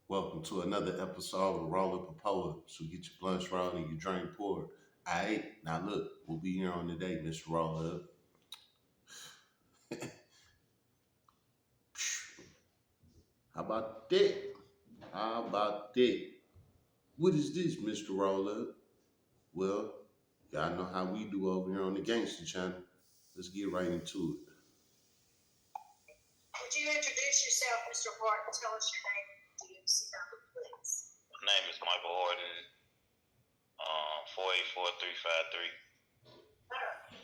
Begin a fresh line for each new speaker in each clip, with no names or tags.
Welcome to another episode of Roll Up a Poet. So get your blunts rolled and your drink poured. Alright, now look, we'll be here on today, Mr. Roll Up. How about that? How about that? What is this, Mr. Roll Up? Well, y'all know how we do over here on the Gangster Channel. Let's get right into it.
Would you introduce yourself, Mr. Horton? Tell us your name and DMC number, please.
My name is Michael Horton, 484353.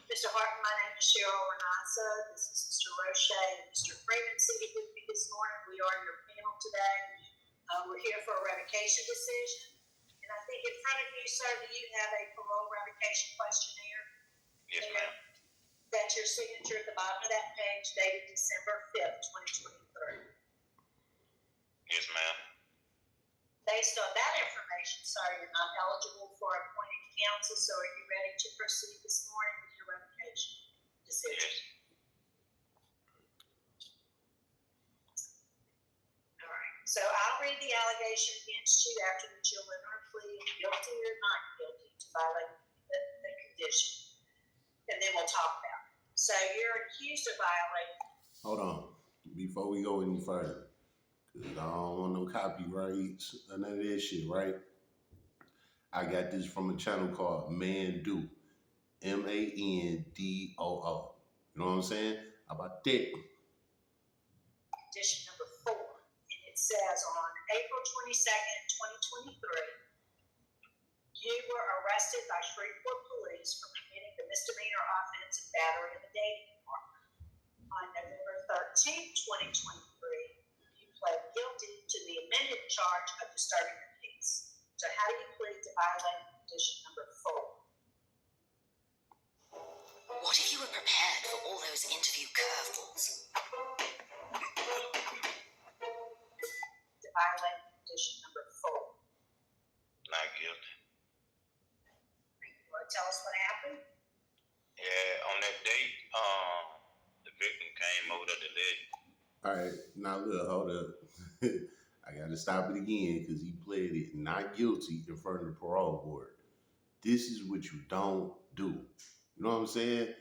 Mr. Horton, my name is Cheryl Renasa. This is Mr. Roche and Mr. Freeman seated with me this morning. We are your panel today. We're here for a revocation decision. And I think in front of you, sir, do you have a parole revocation questionnaire?
Yes, ma'am.
That's your signature at the bottom of that page, dated December 5th, 2023.
Yes, ma'am.
Based on that information, sir, you're not eligible for appointed counsel, so are you ready to proceed this morning with your revocation decision?
Yes.
All right. So I'll read the allegation against you after that you'll enter a plea guilty or not guilty to violate the condition. And then we'll talk about it. So you're accused of violating.
Hold on. Before we go any further, because I don't want no copyrights or none of that shit, right? I got this from a channel called Mandoo. Mandoo. You know what I'm saying? How about that?
Condition number 4. And it says on April 22nd, 2023, you were arrested by Shreveport police for committing the misdemeanor offense of battery in the dating department. On November 13th, 2023, you pled guilty to the amended charge of disturbing the peace. So how do you plead to violate condition number 4?
What if you were prepared for all those interview curveballs?
To violate condition number 4.
Not guilty.
You want to tell us what happened?
Yeah, on that date, the victim came over to the leg.
All right, now look, hold up. I got to stop it again because he pled it not guilty in front of the parole board. This is what you don't do. You know what I'm saying?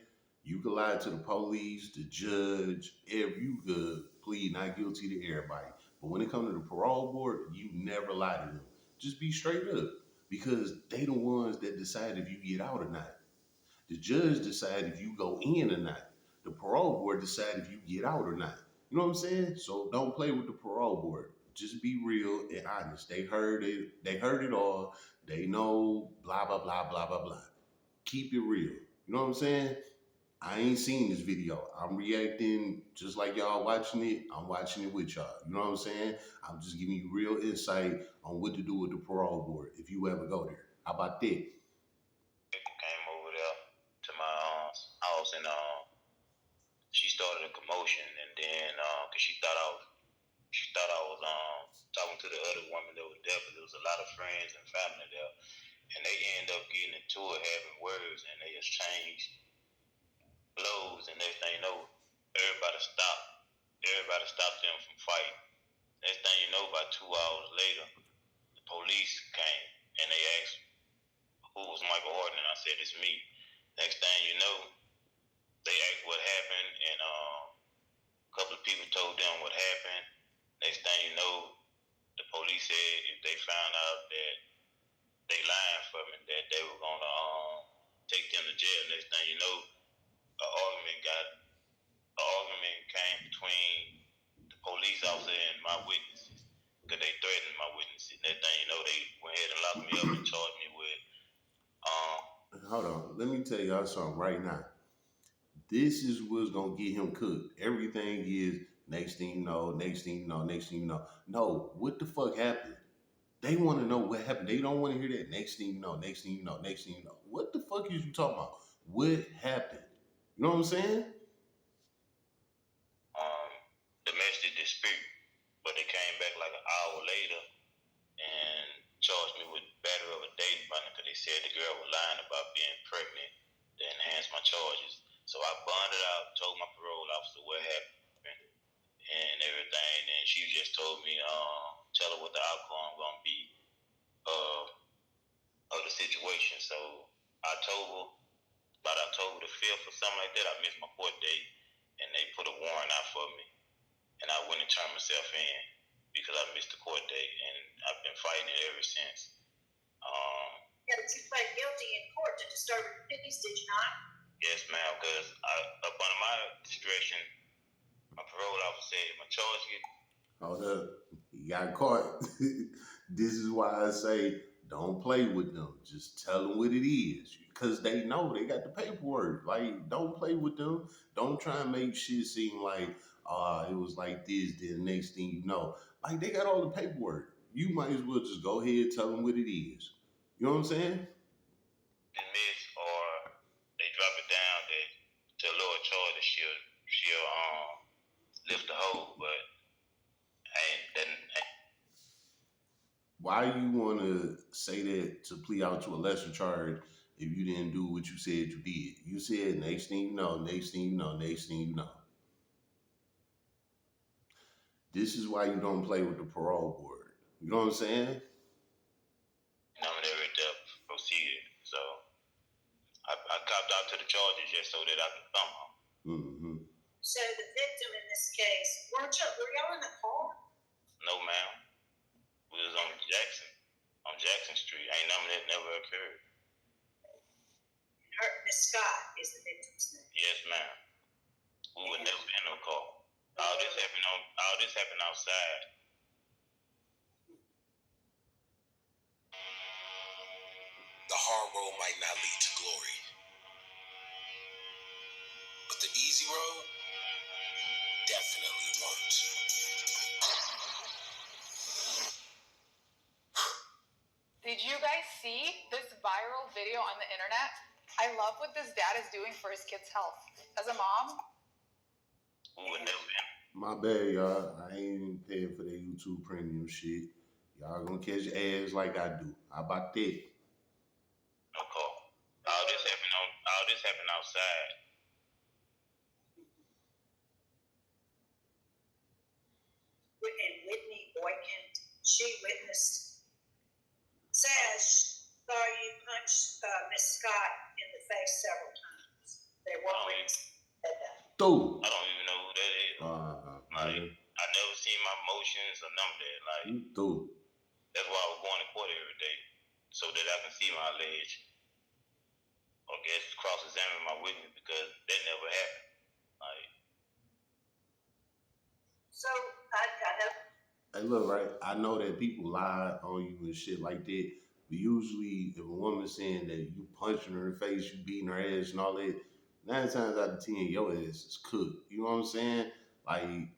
You could lie to the police, the judge, you could plead not guilty to everybody. But when it comes to the parole board, you never lie to them. Just be straight up because they the ones that decide if you get out or not. The judge decide if you go in or not. The parole board decide if you get out or not. You know what I'm saying? So don't play with the parole board. Just be real and honest. They heard it. They heard it all. They know blah, blah, blah, blah, blah, blah. Keep it real. You know what I'm saying? I ain't seen this video. I'm reacting just like y'all watching it. I'm watching it with y'all. You know what I'm saying? I'm just giving you real insight on what to do with the parole board if you ever go there. How about that?
Victim came over there to my house and she started a commotion and then cause she thought I was talking to the other woman that was there, but there was a lot of friends and family there, and they ended up getting into it, having words, and they exchanged blows, and next thing you know, everybody stopped them from fighting. Next thing you know, about 2 hours later, the police came and they asked who was Michael Horton, and I said it's me. Next thing you know, they asked what happened, and a couple of people told them what happened. Next thing you know, the police said if they found out that they lying for me, that they were gonna take them to jail. Next thing you know, an argument came between the police officer and my witnesses because they threatened my witnesses. Next thing you know, they went ahead and locked me up and charged me with.
Hold on. Let me tell y'all something right now. This is what's going to get him cooked. Everything is next thing you know, next thing you know, next thing you know. No, what the fuck happened? They want to know what happened. They don't want to hear that next thing you know, next thing you know, next thing you know. What the fuck is you talking about? What happened? You know what I'm saying?
Domestic dispute, but they came back like an hour later and charged me with battery of a dating partner because they said the girl was lying about being pregnant to enhance my charges. So I bonded out, told my parole officer what happened and everything, and she just told me, tell her what the situation. So about October the 5th or something like that, I missed my court date, and they put a warrant out for me, and I went and turned myself in because I missed the court date, and I've been fighting it ever since.
Yeah, but you pled guilty in court to disturbing the peace, did you not?
Yes, ma'am, because up under my discretion, my parole officer said my charge get.
Hold up. He got caught. This is why I say don't play with them. Just tell them what it is. Because they know they got the paperwork. Like, don't play with them. Don't try and make shit seem like, it was like this, then the next thing you know. Like, they got all the paperwork. You might as well just go ahead and tell them what it is. You know what I'm saying?
Dismiss or they drop it down to a lower charge that she'll lift the hold, but
Why you want to say that to plead out to a lesser charge if you didn't do what you said you did? You said next thing you know, next thing you know, next thing you know. This is why you don't play with the parole board. You know what I'm saying?
nominary death proceeded. So I copped out to the charges just so that I can come home.
Mm-hmm.
So the victim in this case, were y'all in the car?
No, ma'am. We was on Jackson Street. Ain't nothing that never occurred.
Miss Scott is the victim's name.
Yes, ma'am. We would never be in no car. All this happened outside.
The hard road might not lead to glory, but the easy road definitely won't.
Did you guys see this viral video on the internet? I love what this dad is doing for his kid's health. As a mom,
We would never be.
My bad, y'all. I ain't even paying for that YouTube premium shit. Y'all gonna catch ads like I do. How about that?
No car. All this happened outside.
And Whitney Boykin, she witnessed, says you punched Miss Scott in the face several times. They were witnesses said that.
Dude.
I don't even know who that is. I never seen my motions or none of that. Like,
dude.
That's why I was going to court every day, so that I can see my alleged, or guess cross-examine my witness, because that never happened. Like,
so I know.
Hey, look, right? I know that people lie on you and shit like that. But usually, if a woman's saying that you punching her in the face, you beating her ass and all that, 9 times out of 10, your ass is cooked. You know what I'm saying? Like,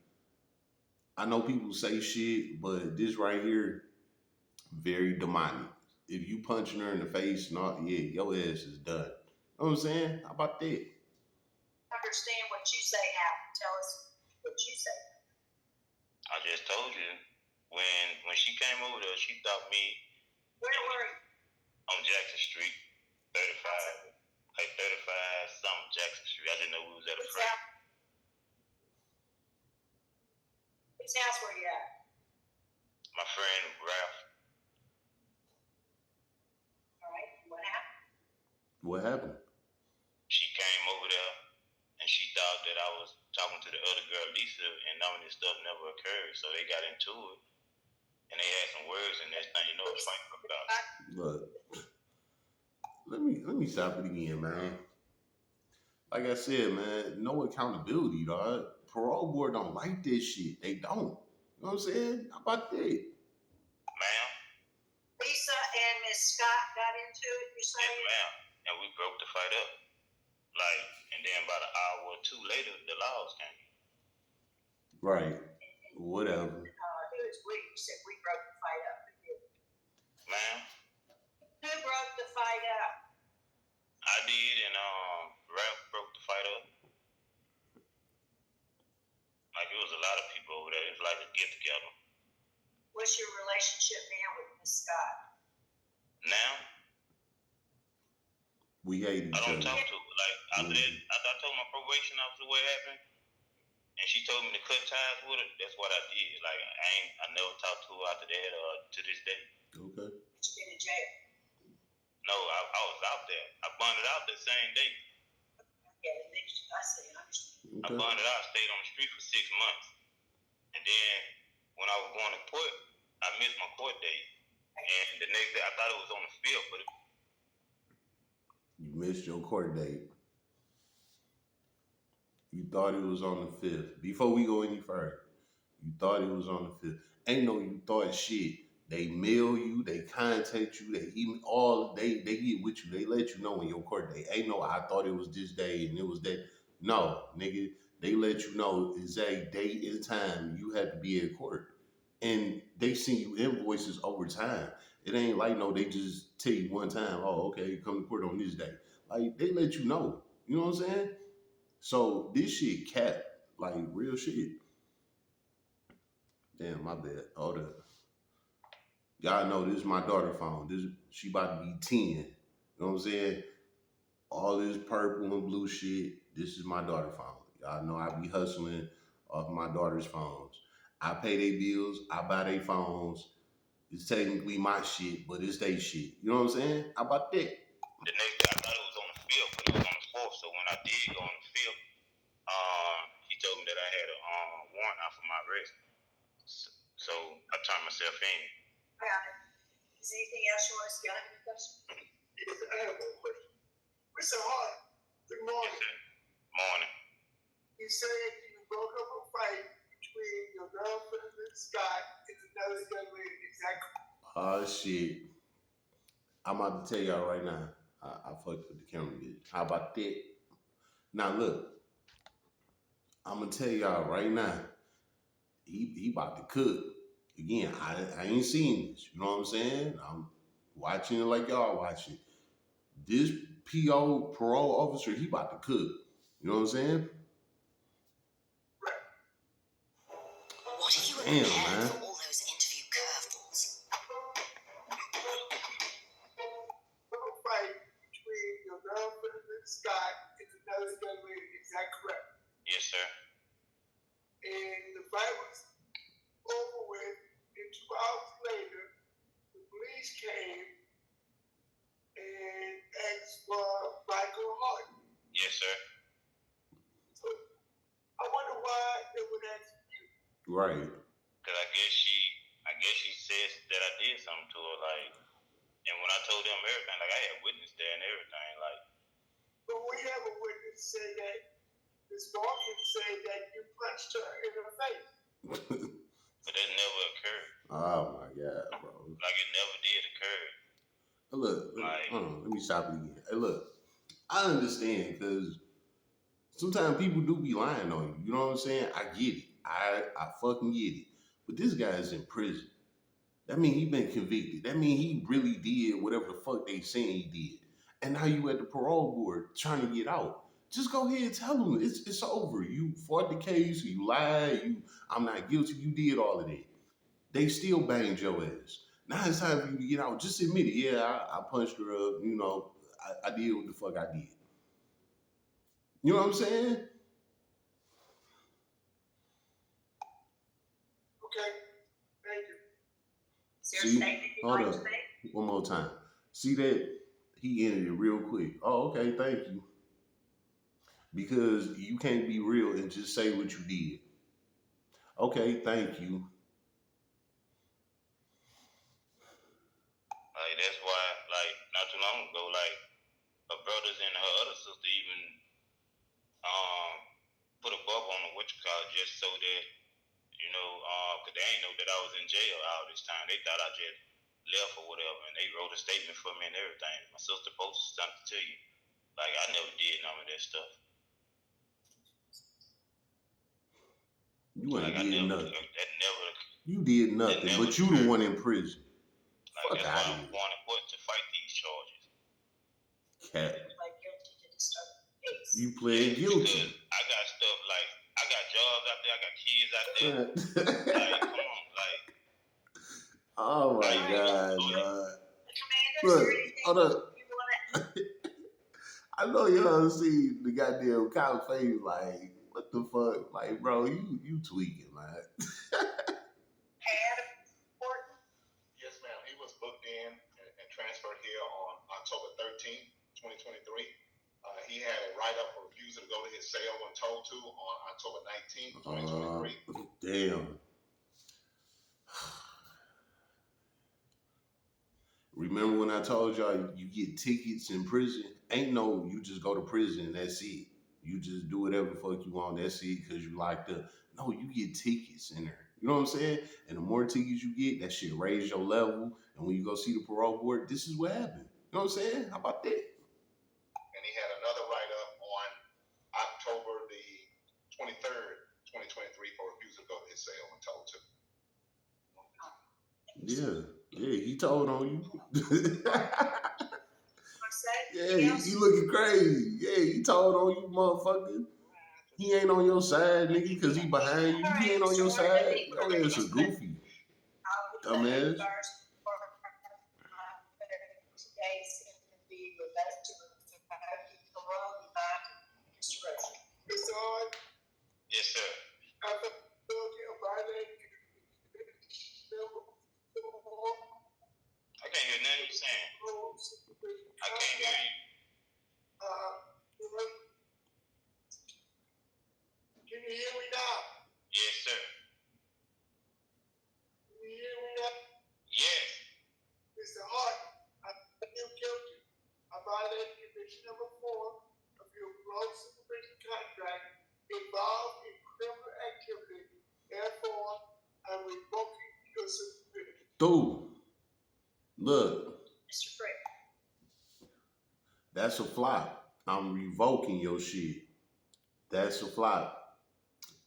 I know people say shit, but this right here, very demonic. If you punching her in the face and all, yeah, your ass is done. You know what I'm saying? How about that?
Understand what you say happened. Tell us what you say.
I just told you, when she came over there, she thought me.
Where were you?
On Jackson Street, 35, like 35 something Jackson Street. I didn't know we was at a friend.
Whose house were you at?
My friend Ralph.
All right. What happened?
What happened?
She came over there, and she thought that I was talking to the other girl, Lisa, and none of this stuff never occurred. So they got into it, and they had some words, and next thing you know, it's fight broke out.
Look, let me stop it again, man. Like I said, man, no accountability, dog. Parole board don't like this shit. They don't. You know what I'm saying? How about that?
Ma'am?
Lisa and Miss Scott got into it, you're saying?
Yes, ma'am. And we broke the fight up. Like, and then about an hour or two later, the laws came.
Right. Whatever.
Who is we? You said we broke the fight up. Who did?
Ma'am?
Who broke the fight up?
I did, and Ralph broke the fight up. Like, it was a lot of people over there. It was like a get together.
What's your relationship now with Miss Scott?
Now?
We hate each
I don't
other.
talk to her. Like, after I told my probation officer what happened, and she told me to cut ties with her, that's what I did. Like, I never talked to her after that to this day.
Okay.
But you been in jail?
No, I was out there. I bonded out that same day.
Yeah, I see. I understand.
I bonded out, stayed on the street for 6 months. And then when I was going to court, I missed my court date. And the next day, I thought it was on the 5th, but
You missed your court date. You thought it was on the 5th. Before we go any further, you thought it was on the 5th. Ain't no you thought shit. They mail you, they contact you, they even they get with you. They let you know when your court date. Ain't no I thought it was this day and it was that. No, nigga, they let you know exact date and time you had to be at court. And they send you invoices over time. It ain't like no, they just tell you one time, oh, okay, come to court on this day. Like they let you know. You know what I'm saying? So this shit cap, like real shit. Damn, my bad. Hold up. Y'all know this is my daughter phone. She about to be 10. You know what I'm saying? All this purple and blue shit. This is my daughter phone. Y'all know I be hustling off my daughter's phones. I pay their bills. I buy their phones. It's technically my shit, but it's their shit. You know what I'm saying? How about that?
the next day, I thought it was on the 5th, but it was on the 4th. So when I did go on the 5th, he told me that I had a warrant out for my arrest. So I turned myself in.
Is there anything else you want to say? Any questions?
Yes, I have one question. Mr. Hart, good morning.
Yes, morning.
You said you broke up a fight between your girlfriend and Scott and another young lady. Is that correct?
Oh shit. I'm about to tell y'all right now. I fucked with the camera bitch. How about that? Now look, I'm gonna tell y'all right now. He about to cook. Again, I ain't seen this. You know what I'm saying? I'm watching it like y'all watching. This PO parole officer, he about to cook. You know what I'm saying?
What if you were
Damn,
prepared
man.
for all those interview curveballs?
A fight between your girlfriend and Scott and another young lady. Is that correct?
Yes, sir.
And the fight was over with, and 2 hours later, the police came and asked for Michael Hart.
Yes, sir.
So I wonder why they would ask you.
Right.
Cause I guess she says that I did something to her, like, and when I told them everything, like I had witness there and everything, like.
But we have a witness say that Ms. Dawkins said that you punched her in the face.
But that never occurred.
Oh my god, bro.
Like it never did occur.
Look,
Like,
hold on, let me stop it again. Hey, look, I understand because sometimes people do be lying on you. You know what I'm saying? I get it. I fucking get it. But this guy is in prison. That mean he been convicted. That mean he really did whatever the fuck they saying he did. And now you at the parole board trying to get out. Just go ahead and tell them it's over. You fought the case. You lied. I'm not guilty. You did all of that. They still banged your ass. Now it's time for you to get out. Just admit it. Yeah, I punched her up. You know, I did what the fuck I did. You know what I'm saying?
Okay, thank you.
See, hold up. One more time. See that? He ended it real quick. Oh, okay, thank you. Because you can't be real and just say what you did. Okay, thank you.
Like that's why, like not too long ago, like her brothers and her other sister even put a bubble on the just so that cause they ain't know that I was in jail all this time. They thought I just left or whatever, and they wrote a statement for me and everything. My sister posted something to you. Like I never did none of that stuff.
You ain't
Like
did nothing.
That never.
You did nothing, but you the one in prison.
Like
Fuck
that's
out
why
of
I'm
here.
going to court to fight these charges.
Cat.
Like guilty to the start of the case.
You pled guilty.
Because I got stuff like I got jobs out there, I got kids out there. Like, come on, like.
Oh my
like,
god,
Commander,
look,
is there anything
hold up.
you want to?
I know y'all see the goddamn cop face like, what the fuck? Like, bro, you tweaking, man.
Add important?
Yes, ma'am. He was booked in and transferred here on October
he had a write-up for refusal to go to his cell when told to on October 19th, 2023.
Damn. Remember when I told y'all you get tickets in prison? Ain't no you just go to prison and that's it. You just do whatever the fuck you want. That's it because you locked up. No, you get tickets in there. You know what I'm saying? And the more tickets you get, that shit raise your level. And when you go see the parole board, this is what happened. You know what I'm saying? How about that?
And he had another write-up on October the 23rd, 2023 for refusal to go to his cell when told to.
Yeah, he told on you. Yeah,
Yes.
you looking crazy. Yeah, he told on you, motherfucker. He ain't on your side, nigga, because he behind you. He ain't on your side. Your ass a goofy. Dumbass.
Mr. Hart,
Yes, sir.
after looking at violating number 4,
I can't hear nothing you're saying. I can't hear you.
Can you hear me now?
Yes, sir.
Can you hear me now?
Yes.
Mr. Hart, I find you guilty of violating conviction number 4 of your parole supervision contract involved in criminal activity. Therefore, I'm revoking your supervision.
Dude, look,
Mr. Frick.
that's a flop. I'm revoking your shit. That's a flop.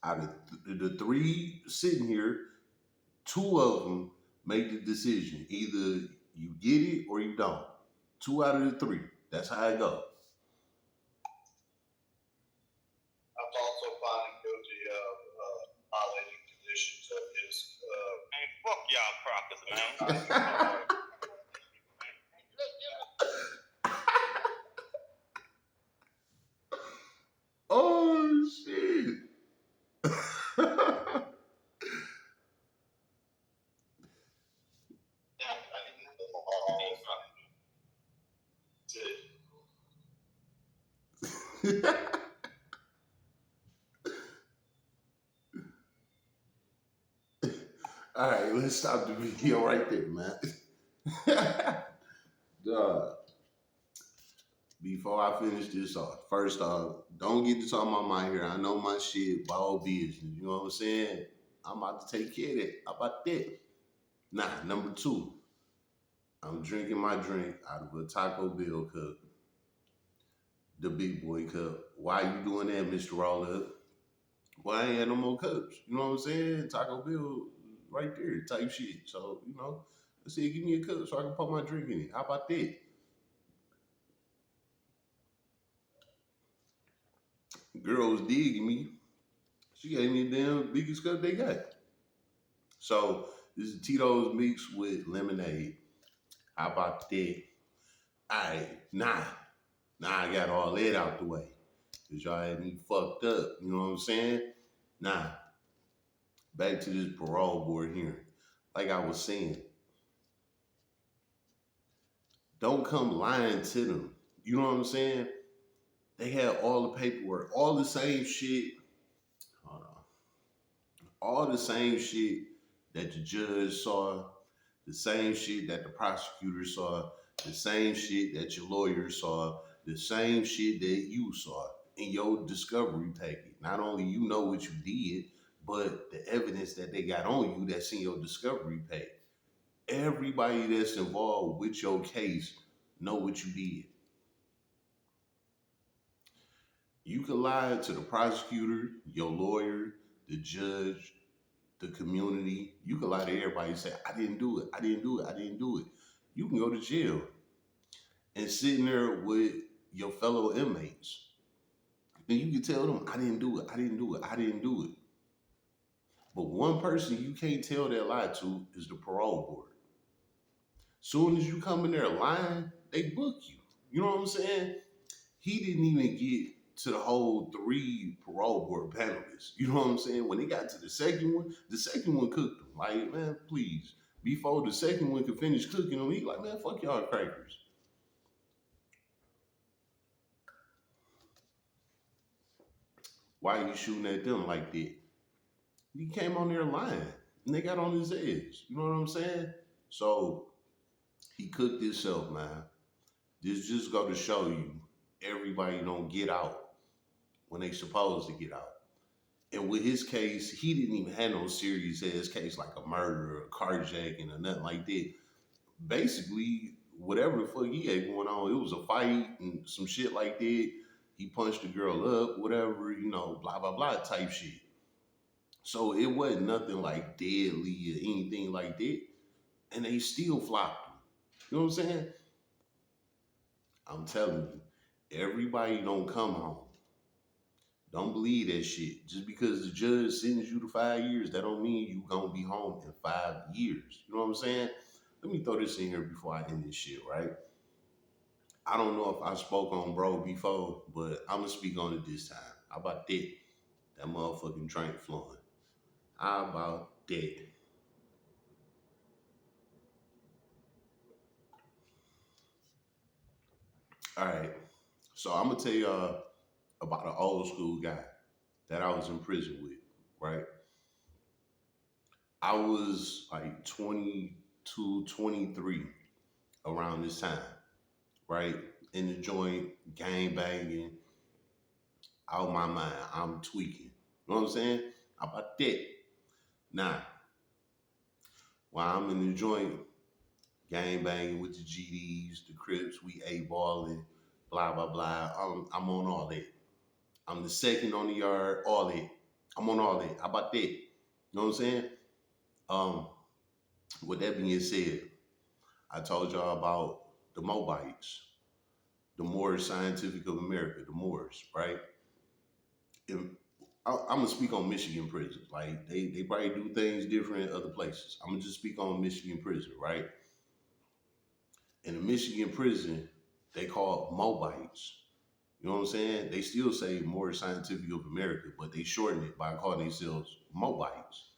Out of the 3 sitting here, 2 of them make the decision. Either you get it or you don't. 2 out of the 3. That's how it goes.
I'm also finding guilty of violating conditions of his.
Man, fuck y'all crackers, man.
Oh shit. All right, let's stop the video right there, man. Dog. Before I finish this off, first off, don't get to talking about my hair. I know my shit, bald business. You know what I'm saying? I'm about to take care of that. How about that? Nah, number 2, I'm drinking my drink out of a Taco Bell cup, the big boy cup. Why you doing that, Mr. Roller? Well, I ain't had no more cups. You know what I'm saying? Taco Bell right there, type shit. So, you know, I said, give me a cup so I can put my drink in it. How about that? Girl was digging me. She gave me the damn biggest cup they got. So, this is Tito's mixed with lemonade. How about that? All right, nah. Now I got all that out the way. Because y'all had me fucked up. You know what I'm saying? Nah. Back to this parole board hearing. Like I was saying, don't come lying to them. You know what I'm saying? They had all the paperwork, all the same shit. Hold on. All the same shit that the judge saw, the same shit that the prosecutor saw, the same shit that your lawyer saw, the same shit that you saw in your discovery packet. Not only you know what you did, but the evidence that they got on you that's in your discovery packet. Everybody that's involved with your case know what you did. You could lie to the prosecutor, your lawyer, the judge, the community. You can lie to everybody and say, I didn't do it, I didn't do it, I didn't do it. You can go to jail and sit in there with your fellow inmates. And you can tell them, I didn't do it, I didn't do it, I didn't do it. But one person you can't tell that lie to is the parole board. Soon as you come in there lying, they book you. You know what I'm saying? He didn't even get to the whole 3 parole board panelists. You know what I'm saying? When they got to the second one cooked them. Like, man, please. Before the second one could finish cooking them, he like, man, fuck y'all crackers. Why are you shooting at them like that? He came on there lying, and they got on his ass. You know what I'm saying? So he cooked himself, man. This just go to show you everybody don't get out when they supposed to get out. And with his case, he didn't even have no serious ass case like a murder or a carjacking or nothing like that. Basically, whatever the fuck he had going on, it was a fight and some shit like that. He punched the girl up, whatever, blah blah blah type shit. So it wasn't nothing like deadly or anything like that. And they still flopped him. You know what I'm saying? I'm telling you, everybody don't come home. Don't believe that shit. Just because the judge sentenced you to 5 years, that don't mean you gonna be home in 5 years. You know what I'm saying? Let me throw this in here before I end this shit, right? I don't know if I spoke on bro before, but I'm gonna speak on it this time. How about that? That motherfucking drink flowing. How about that? All right. So I'm gonna tell y'all about an old school guy that I was in prison with, right? I was like 22, 23 around this time, right? In the joint, gang banging, out my mind. I'm tweaking. You know what I'm saying? How about that? Now, while I'm in the joint, gang banging with the GDs, the Crips, we A-balling, blah, blah, blah. I'm on all that. I'm the second on the yard, all that. I'm on all that. How about that? You know what I'm saying? Um, with that being said, I told y'all about the Mobites, the Moorish Scientific of America, the Moors, right? And I'm gonna speak on Michigan prisons. Like they probably do things different in other places. I'm gonna just speak on Michigan prison, right? In a Michigan prison, they call Mobites. You know what I'm saying? They still say Moorish Scientific of America, but they shorten it by calling themselves Mobites.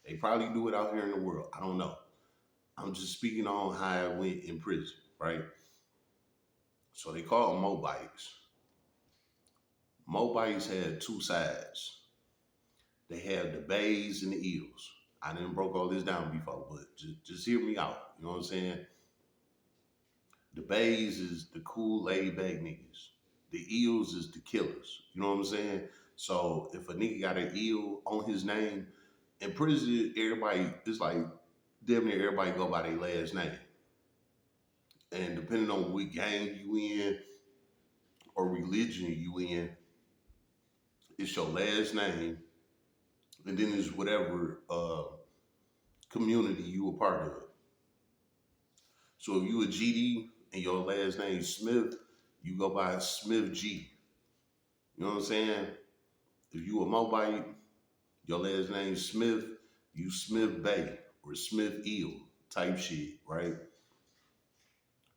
They probably do it out here in the world. I don't know. I'm just speaking on how it went in prison, right? So they call them Mobites. Mobites had two sides. They have the bays and the eels. I didn't broke all this down before, but just hear me out. You know what I'm saying? The bays is the cool laid back niggas. The eels is the killers. You know what I'm saying? So if a nigga got an eel on his name, in prison, everybody, it's like damn near everybody go by their last name. And depending on what gang you in or religion you in, it's your last name, and then it's whatever community you a part of. So if you a GD and your last name is Smith, you go by Smith G. You know what I'm saying? If you a Mobite, your last name Smith, you Smith Bay or Smith Eel type shit, right?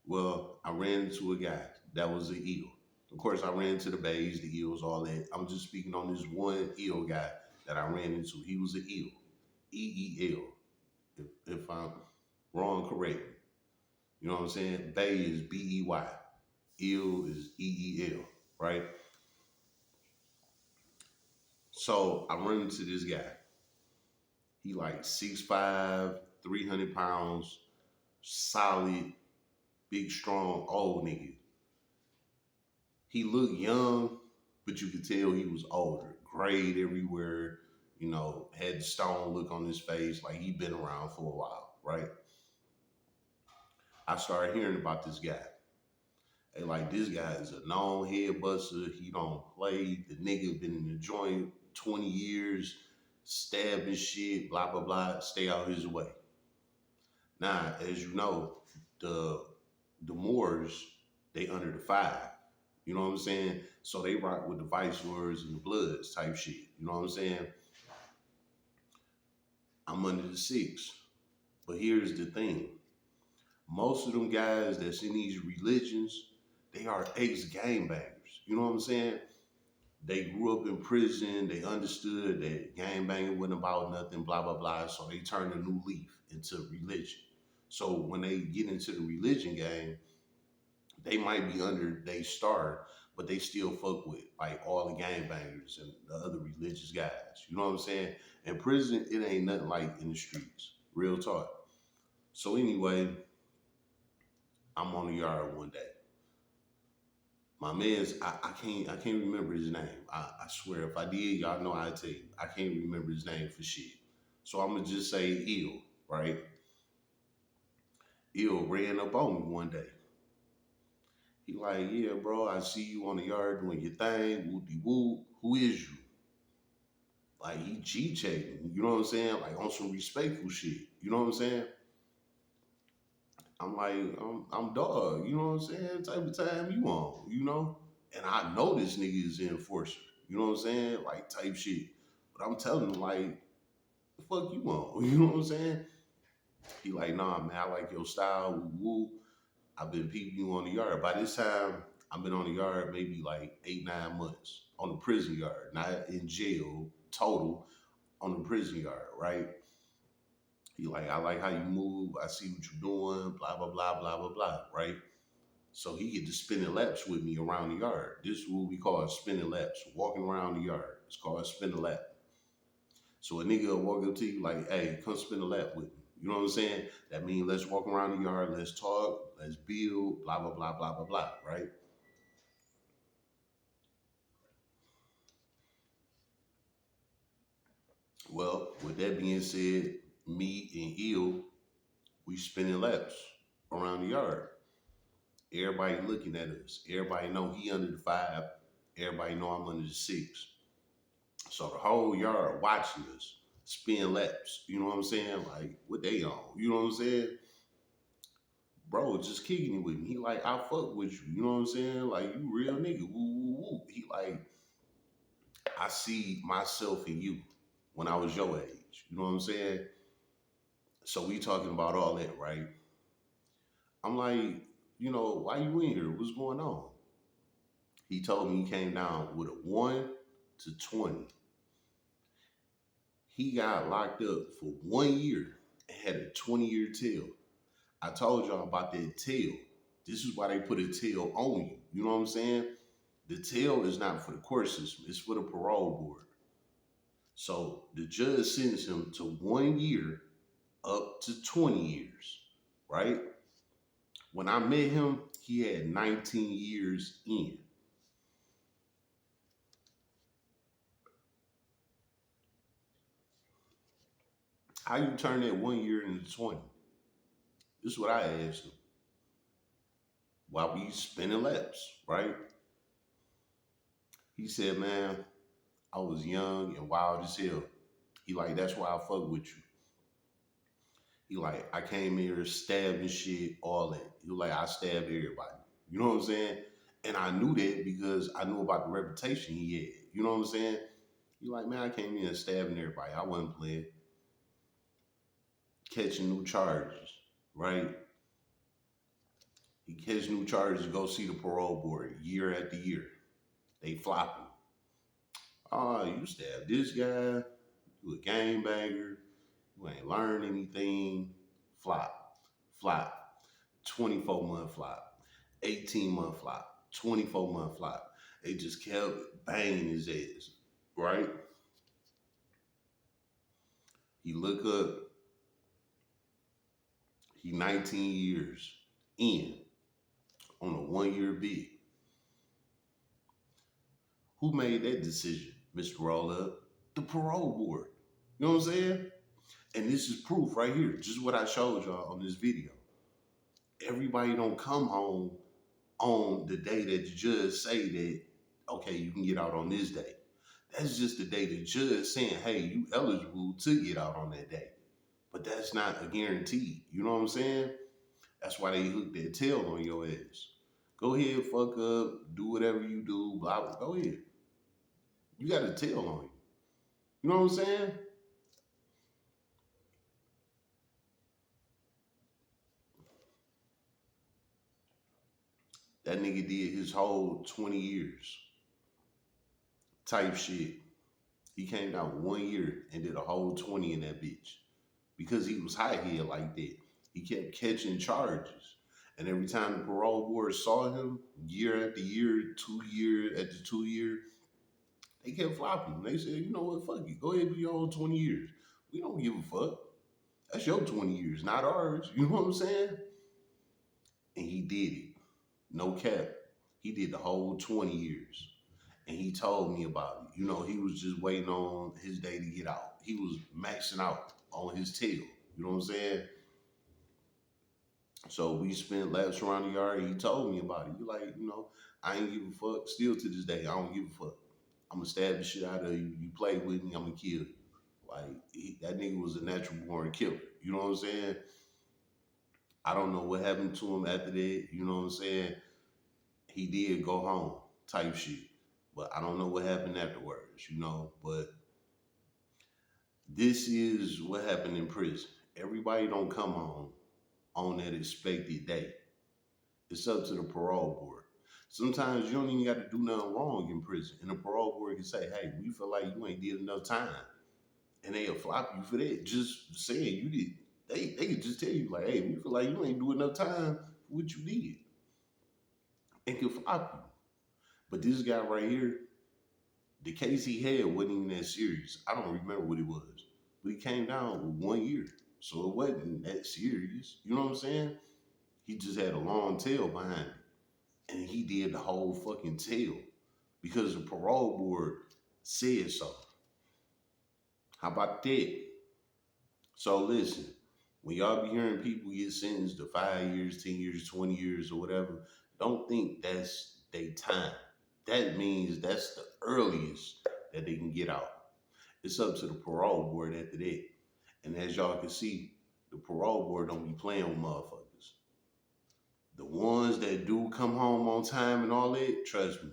Well, I ran into a guy that was an eel. Of course, I ran into the bays, the eels, all that. I'm just speaking on this one eel guy that I ran into. He was an eel, EEL. If I'm wrong, correct me. You know what I'm saying? Bay is BEY. Eel is EEL, right? So I run into this guy. He like 6'5", 300 pounds, solid, big, strong, old nigga. He looked young, but you could tell he was older. Grayed everywhere, had the stone look on his face, like he been around for a while, right? I started hearing about this guy. And like this guy is a known head buster. He don't play. The nigga been in the joint 20 years, stabbing shit, blah blah blah. Stay out his way. Now, as you know, the Moors, they under the five. You know what I'm saying? So they rock with the Vice Lords and the Bloods type shit. You know what I'm saying? I'm under the six. But here's the thing. Most of them guys that's in these religions, they are ex-gangbangers. You know what I'm saying? They grew up in prison. They understood that gangbanging wasn't about nothing, blah, blah, blah. So they turned a new leaf into religion. So when they get into the religion game, they might be under they star, but they still fuck with like all the gangbangers and the other religious guys. You know what I'm saying? In prison, it ain't nothing like in the streets. Real talk. So anyway, I'm on the yard one day. My man's I can't remember his name. I swear if I did, y'all know I'd tell you. I can't remember his name for shit. So I'm gonna just say ill, right? Ill ran up on me one day. He like, yeah, bro, I see you on the yard doing your thing, whoop de whoop. Who is you? Like he G checking, you know what I'm saying? Like on some respectful shit. You know what I'm saying? I'm like, I'm dog, you know what I'm saying? Type of time you on, you know? And I know this nigga is an enforcer, you know what I'm saying? Like type shit. But I'm telling him like, the fuck you on? You know what I'm saying? He like, nah, man, I like your style, woo woo. I've been peeping you on the yard. By this time, I've been on the yard maybe like 8, 9 months on the prison yard, not in jail total, on the prison yard, right? He like, I like how you move. I see what you're doing. Blah blah blah blah blah blah. Right. So he get to spinning laps with me around the yard. This is what we call spinning laps, walking around the yard. It's called spin a lap. So a nigga will walk up to you like, hey, come spin a lap with me. You know what I'm saying? That means let's walk around the yard, let's talk, let's build, blah blah blah blah blah blah. Right. Well, with that being said, me and Eel, we spinning laps around the yard. Everybody looking at us. Everybody know he under the 5. Everybody know I'm under the 6. So the whole yard watching us spin laps. You know what I'm saying? Like what they on? You know what I'm saying? Bro, just kicking it with me. He like, I fuck with you. You know what I'm saying? Like you real nigga. Woo woo woo. He like, I see myself in you when I was your age. You know what I'm saying? So we talking about all that, right? I'm like, why you in here? What's going on? He told me he came down with a 1 to 20. He got locked up for 1 year and had a 20-year tail. I told y'all about that tail. This is why they put a tail on you. You know what I'm saying? The tail is not for the court system, it's for the parole board. So the judge sentenced him to 1 year up to 20 years, right? When I met him, he had 19 years in. How you turn that 1 year into 20? This is what I asked him. While we spinning laps, right? He said, man, I was young and wild as hell. He like, that's why I fuck with you. He like, I came here stabbing shit, all that. He was like, I stabbed everybody. You know what I'm saying? And I knew that because I knew about the reputation he had. You know what I'm saying? He like, man, I came in stabbing everybody. I wasn't playing. Catching new charges, right? He catch new charges, go see the parole board year after year. They flopping. Oh, you stabbed this guy. You a gangbanger. You ain't learned anything. Flop. Flop. 24-month flop. 18-month flop. 24-month flop. They just kept banging his ass. Right? He look up. He 19 years in on a 1 year bid. Who made that decision, Mr. Roll Up? The parole board. You know what I'm saying? And this is proof right here. Just what I showed y'all on this video. Everybody don't come home on the day that the judge say that, okay, you can get out on this day. That's just the day the judge saying, hey, you eligible to get out on that day. But that's not a guarantee. You know what I'm saying? That's why they hook that tail on your ass. Go ahead, fuck up, do whatever you do, blah, blah. Go ahead. You got a tail on you. You know what I'm saying? That nigga did his whole 20 years type shit. He came down 1 year and did a whole 20 in that bitch because he was high head like that. He kept catching charges. And every time the parole board saw him, year after year, 2 year after 2 year, they kept flopping him. They said, you know what, fuck it. Go ahead and do your whole 20 years. We don't give a fuck. That's your 20 years, not ours. You know what I'm saying? And he did it. No cap. He did the whole 20 years. And he told me about it. You know, he was just waiting on his day to get out. He was maxing out on his tail. You know what I'm saying? So we spent laps around the yard and he told me about it. He like, you know, I ain't give a fuck. Still to this day, I don't give a fuck. I'm gonna stab the shit out of you. You play with me, I'm gonna kill you. Like, that nigga was a natural born killer. You know what I'm saying? I don't know what happened to him after that. You know what I'm saying? He did go home type shit. But I don't know what happened afterwards, you know. But this is what happened in prison. Everybody don't come home on that expected day. It's up to the parole board. Sometimes you don't even got to do nothing wrong in prison. And the parole board can say, hey, we feel like you ain't did enough time. And they'll flop you for that. Just saying you did. They can just tell you, like, hey, we feel like you ain't do enough time for what you did. And can flop you. But this guy right here, the case he had wasn't even that serious. I don't remember what it was. But he came down with 1 year. So it wasn't that serious. You know what I'm saying? He just had a long tail behind it. And he did the whole fucking tail because the parole board said so. How about that? So listen, when y'all be hearing people get sentenced to 5 years, 10 years, 20 years, or whatever, don't think that's their time. That means that's the earliest that they can get out. It's up to the parole board after that. And as y'all can see, the parole board don't be playing with motherfuckers. The ones that do come home on time and all that, trust me,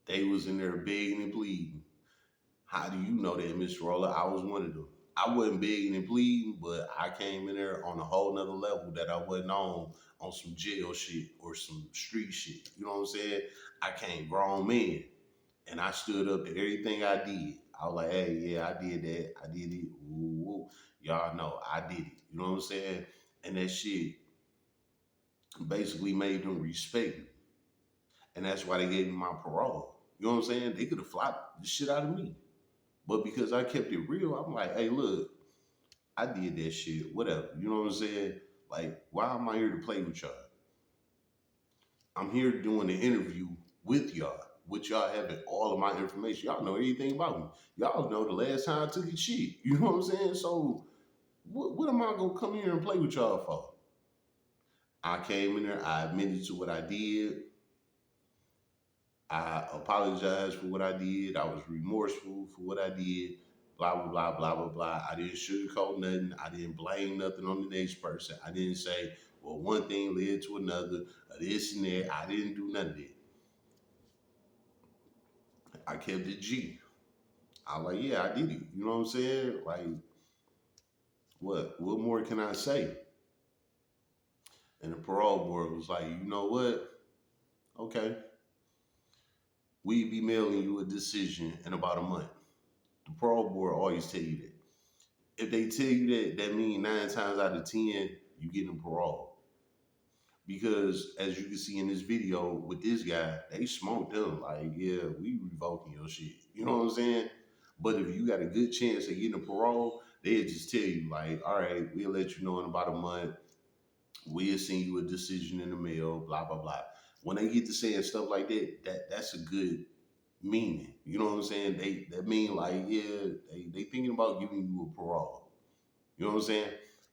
they was in there begging and pleading. How do you know that, Mr. Roller? I was one of them. I wasn't begging and pleading, but I came in there on a whole nother level that I wasn't on some jail shit or some street shit. You know what I'm saying? I came grown man and I stood up to everything I did. I was like, hey, yeah, I did that. I did it. Woo, woo. Y'all know I did it. You know what I'm saying? And that shit basically made them respect me. And that's why they gave me my parole. You know what I'm saying? They could have flopped the shit out of me. But because I kept it real, I'm like, hey, look, I did that shit, whatever. You know what I'm saying? Like, why am I here to play with y'all? I'm here doing an interview with y'all, with y'all having all of my information. Y'all know everything about me. Y'all know the last time I took a shit. You know what I'm saying? So, what am I going to come here and play with y'all for? I came in there, I admitted to what I did. I apologized for what I did. I was remorseful for what I did. Blah, blah, blah, blah, blah, blah. I didn't sugarcoat nothing. I didn't blame nothing on the next person. I didn't say, well, one thing led to another, or this and that. I didn't do none of that. I kept it G. I was like, yeah, I did it. You know what I'm saying? Like, what more can I say? And the parole board was like, you know what? Okay. We be mailing you a decision in about a month. The parole board always tell you that. If they tell you that, that means 9 times out of 10, you getting parole. Because as you can see in this video with this guy, they smoked him. Like, yeah, we revoking your shit. You know what I'm saying? But if you got a good chance of getting a parole, they'll just tell you, like, all right, we'll let you know in about a month. We'll send you a decision in the mail, blah, blah, blah. When they get to saying stuff like that's a good meaning. You know what I'm saying? That mean like, yeah, they thinking about giving you a parole. You know what I'm saying?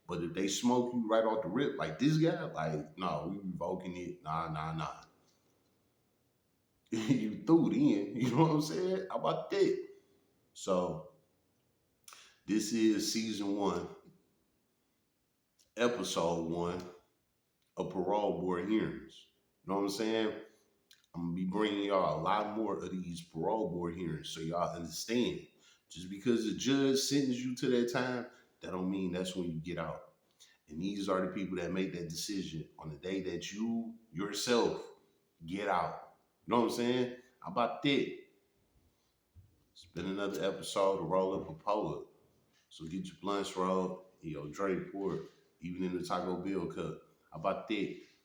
But if they smoke you right off the rip, like this guy, like, no, we revoking it. Nah. You threw it in. You know what I'm saying? How about that? So this is season 1, episode 1 of Parole Board Hearings. You know what I'm saying? I'm gonna be bringing y'all a lot more of these parole board hearings so y'all understand. Just because the judge sentenced you to that time, that don't mean that's when you get out. And these are the people that make that decision on the day that you yourself get out. You know what I'm saying? How about that? It's been another episode of Roll Up a Poet. So get your blunts rolled, your Dre port, even in the Taco Bell cup. How about that?